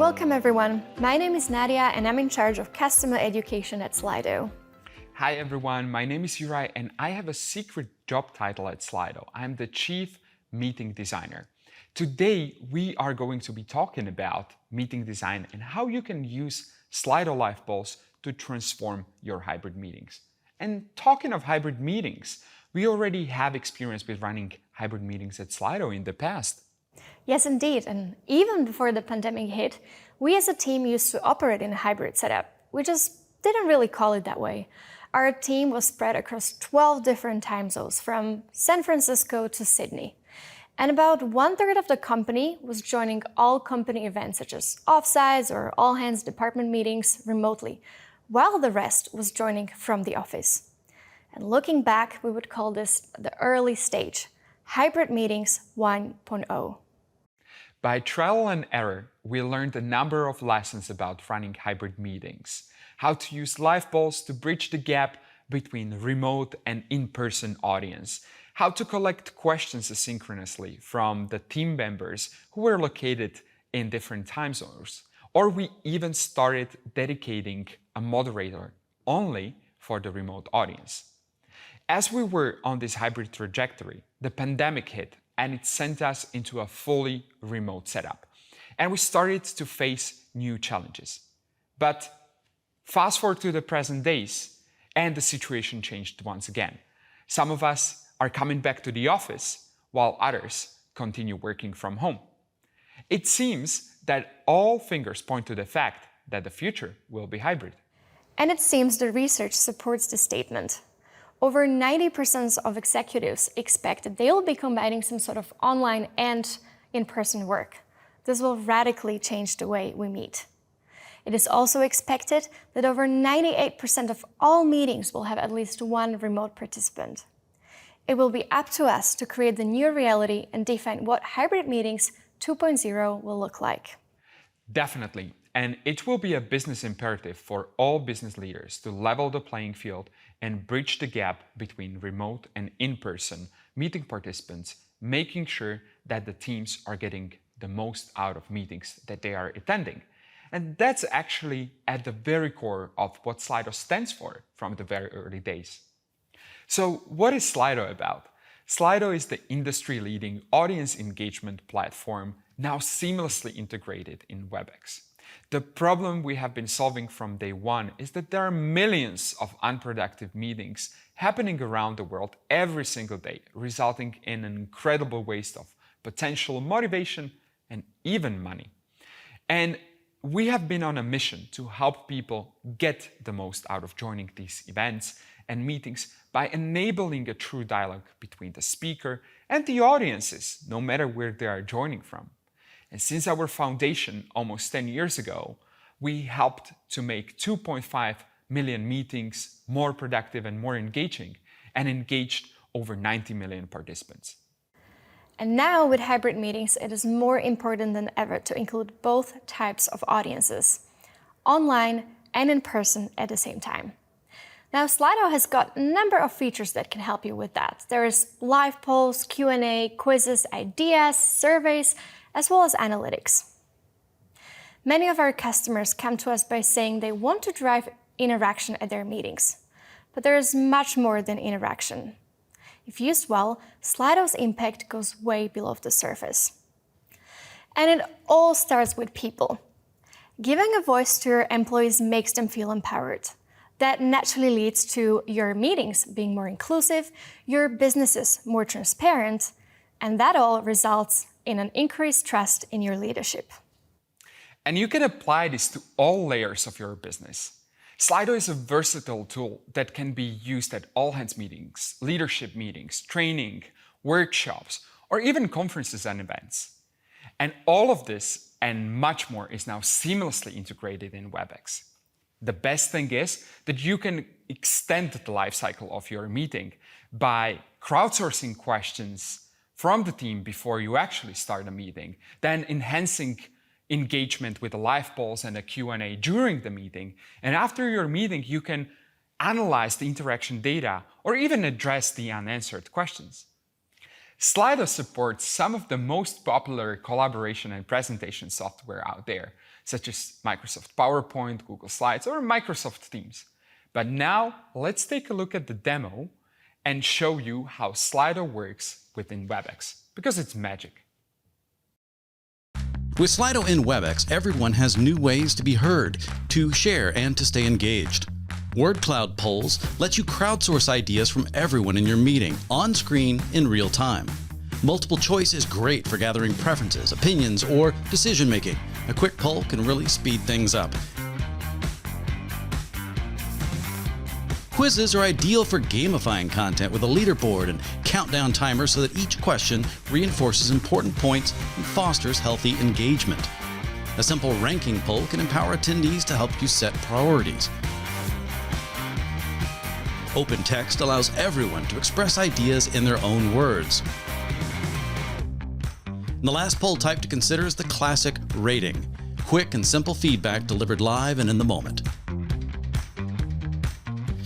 Welcome everyone. My name is Nadia and I'm in charge of customer education at Slido. Hi everyone, my name is Juraj and I have a secret job title at Slido. I'm the Chief Meeting Designer. Today we are going to be talking about meeting design and how you can use Slido Livepulse to transform your hybrid meetings. And talking of hybrid meetings, we already have experience with running hybrid meetings at Slido in the past. Yes, indeed. And even before the pandemic hit, we as a team used to operate in a hybrid setup. We just didn't really call it that way. Our team was spread across 12 different time zones from San Francisco to Sydney. And about 1/3 of the company was joining all company events such as offsites or all hands department meetings remotely, while the rest was joining from the office. And looking back, we would call this the early stage, Hybrid Meetings 1.0. By trial and error, we learned a number of lessons about running hybrid meetings, how to use Livepulse to bridge the gap between remote and in-person audience, how to collect questions asynchronously from the team members who were located in different time zones, or we even started dedicating a moderator only for the remote audience. As we were on this hybrid trajectory, the pandemic hit and it sent us into a fully remote setup. And we started to face new challenges. But fast forward to the present days, and the situation changed once again. Some of us are coming back to the office, while others continue working from home. It seems that all fingers point to the fact that the future will be hybrid. And it seems the research supports this statement. Over 90% of executives expect that they will be combining some sort of online and in-person work. This will radically change the way we meet. It is also expected that over 98% of all meetings will have at least one remote participant. It will be up to us to create the new reality and define what hybrid meetings 2.0 will look like. Definitely. And it will be a business imperative for all business leaders to level the playing field and bridge the gap between remote and in-person meeting participants, making sure that the teams are getting the most out of meetings that they are attending. And that's actually at the very core of what Slido stands for from the very early days. So what is Slido about? Slido is the industry-leading audience engagement platform now seamlessly integrated in WebEx. The problem we have been solving from day one is that there are millions of unproductive meetings happening around the world every single day, resulting in an incredible waste of potential motivation and even money. And we have been on a mission to help people get the most out of joining these events and meetings by enabling a true dialogue between the speaker and the audiences, no matter where they are joining from. And since our foundation almost 10 years ago, we helped to make 2.5 million meetings more productive and more engaging, and engaged over 90 million participants. And now with hybrid meetings, it is more important than ever to include both types of audiences, online and in person at the same time. Now, Slido has got a number of features that can help you with that. There is Livepulse, Q&A, quizzes, ideas, surveys, as well as analytics. Many of our customers come to us by saying they want to drive interaction at their meetings. But there is much more than interaction. If used well, Slido's impact goes way below the surface. And it all starts with people. Giving a voice to your employees makes them feel empowered. That naturally leads to your meetings being more inclusive, your businesses more transparent, and that all results in an increased trust in your leadership. And you can apply this to all layers of your business. Slido is a versatile tool that can be used at all hands meetings, leadership meetings, training, workshops, or even conferences and events. And all of this and much more is now seamlessly integrated in WebEx. The best thing is that you can extend the lifecycle of your meeting by crowdsourcing questions from the team before you actually start a meeting, then enhancing engagement with a Livepulse and a Q&A during the meeting. And after your meeting, you can analyze the interaction data or even address the unanswered questions. Slido supports some of the most popular collaboration and presentation software out there, such as Microsoft PowerPoint, Google Slides, or Microsoft Teams. But now let's take a look at the demo and show you how Slido works within WebEx, because it's magic. With Slido in WebEx, everyone has new ways to be heard, to share, and to stay engaged. Word cloud polls let you crowdsource ideas from everyone in your meeting, on screen, in real time. Multiple choice is great for gathering preferences, opinions, or decision making. A quick poll can really speed things up. Quizzes are ideal for gamifying content with a leaderboard and countdown timer so that each question reinforces important points and fosters healthy engagement. A simple ranking poll can empower attendees to help you set priorities. Open text allows everyone to express ideas in their own words. And the last poll type to consider is the classic rating. Quick and simple feedback delivered live and in the moment.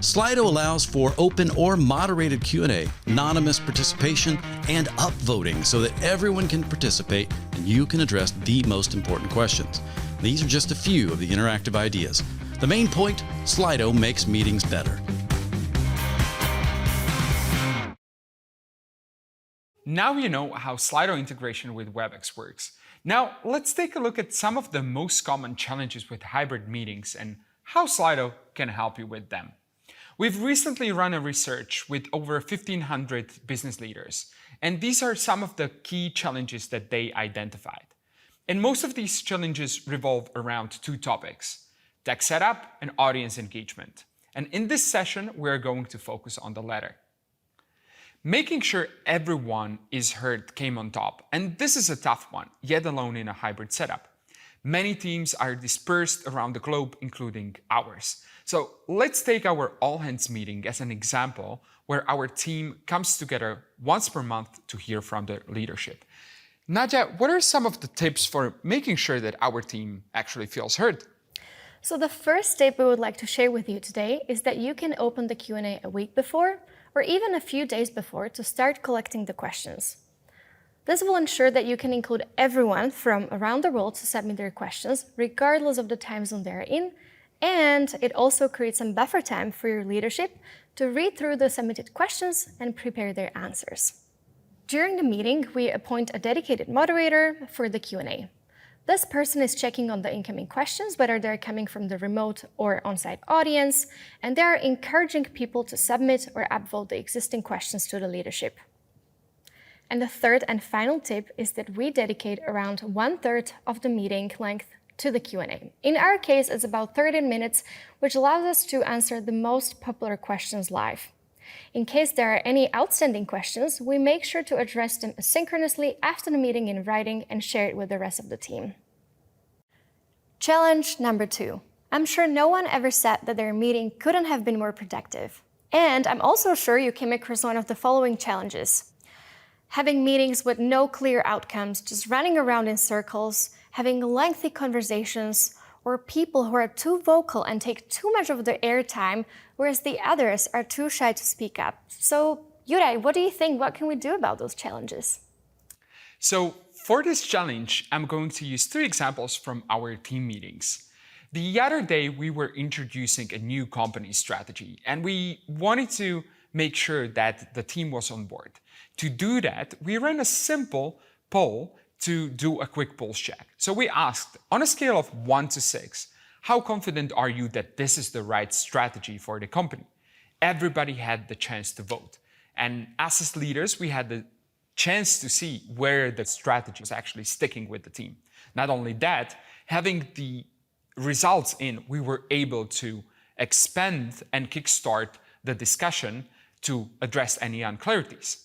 Slido allows for open or moderated Q&A, anonymous participation, and upvoting so that everyone can participate and you can address the most important questions. These are just a few of the interactive ideas. The main point, Slido makes meetings better. Now you know how Slido integration with WebEx works. Now let's take a look at some of the most common challenges with hybrid meetings and how Slido can help you with them. We've recently run a research with over 1,500 business leaders, and these are some of the key challenges that they identified. And most of these challenges revolve around two topics: tech setup and audience engagement. And in this session, we're going to focus on the latter. Making sure everyone is heard came on top, and this is a tough one, yet alone in a hybrid setup. Many teams are dispersed around the globe, including ours. So let's take our all-hands meeting as an example where our team comes together once per month to hear from the leadership. Nadia, what are some of the tips for making sure that our team actually feels heard? So the first tip we would like to share with you today is that you can open the Q&A a week before or even a few days before to start collecting the questions. This will ensure that you can include everyone from around the world to submit their questions, regardless of the time zone they're in, and it also creates some buffer time for your leadership to read through the submitted questions and prepare their answers. During the meeting, we appoint a dedicated moderator for the Q&A. This person is checking on the incoming questions, whether they're coming from the remote or on-site audience, and they are encouraging people to submit or upvote the existing questions to the leadership. And the third and final tip is that we dedicate around 1/3 of the meeting length to the Q&A. In our case, it's about 30 minutes, which allows us to answer the most popular questions live. In case there are any outstanding questions, we make sure to address them asynchronously after the meeting in writing and share it with the rest of the team. Challenge number 2. I'm sure no one ever said that their meeting couldn't have been more productive. And I'm also sure you came across one of the following challenges: having meetings with no clear outcomes, just running around in circles, having lengthy conversations, or people who are too vocal and take too much of the airtime, whereas the others are too shy to speak up. So, Juraj, what do you think? What can we do about those challenges? So, for this challenge, I'm going to use 3 examples from our team meetings. The other day, we were introducing a new company strategy, and we wanted to make sure that the team was on board. To do that, we ran a simple poll to do a quick pulse check. So we asked, on a scale of 1 to 6, how confident are you that this is the right strategy for the company? Everybody had the chance to vote. And as leaders, we had the chance to see where the strategy was actually sticking with the team. Not only that, having the results in, we were able to expand and kickstart the discussion to address any unclarities.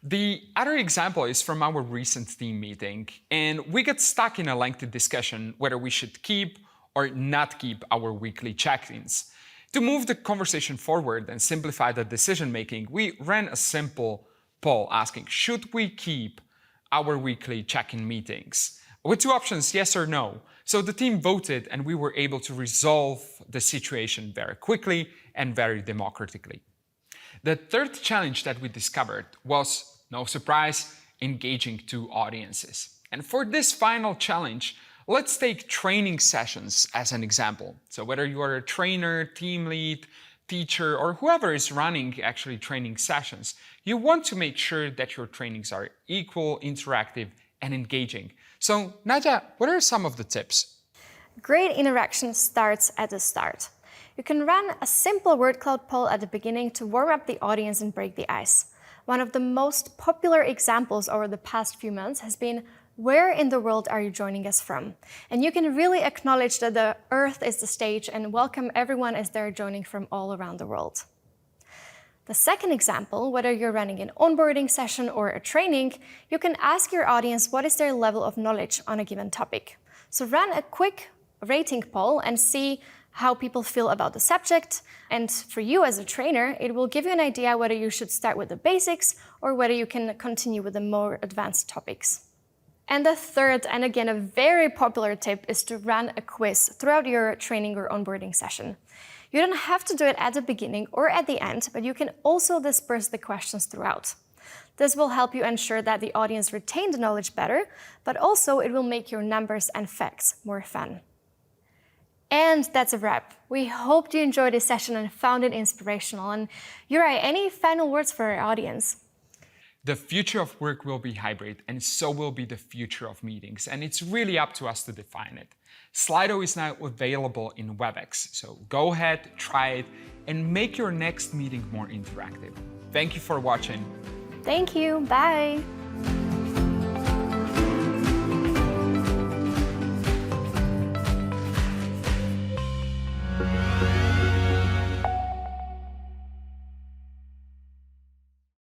The other example is from our recent team meeting, and we got stuck in a lengthy discussion whether we should keep or not keep our weekly check-ins. To move the conversation forward and simplify the decision-making, we ran a simple poll asking, should we keep our weekly check-in meetings? With 2 options, yes or no. So the team voted, and we were able to resolve the situation very quickly and very democratically. The third challenge that we discovered was, no surprise, engaging 2 audiences. And for this final challenge, Let's take training sessions as an example. So whether you are a trainer, team lead, teacher, or whoever is running actually training sessions, you want to make sure that your trainings are equal, interactive, and engaging. So Nadia, what are some of the tips? Great interaction starts at the start. You can run a simple word cloud poll at the beginning to warm up the audience and break the ice. One of the most popular examples over the past few months has been, where in the world are you joining us from? And you can really acknowledge that the Earth is the stage and welcome everyone as they're joining from all around the world. The second example, whether you're running an onboarding session or a training, you can ask your audience what is their level of knowledge on a given topic. So run a quick rating poll and see how people feel about the subject. And for you as a trainer, it will give you an idea whether you should start with the basics or whether you can continue with the more advanced topics. And the third, and again a very popular tip, is to run a quiz throughout your training or onboarding session. You don't have to do it at the beginning or at the end, but you can also disperse the questions throughout. This will help you ensure that the audience retain the knowledge better, but also it will make your numbers and facts more fun. And that's a wrap. We hope you enjoyed this session and found it inspirational. And Juraj, any final words for our audience? The future of work will be hybrid, and so will be the future of meetings, and it's really up to us to define it. Slido is now available in WebEx, so go ahead, try it, and make your next meeting more interactive. Thank you for watching. Thank you. Bye.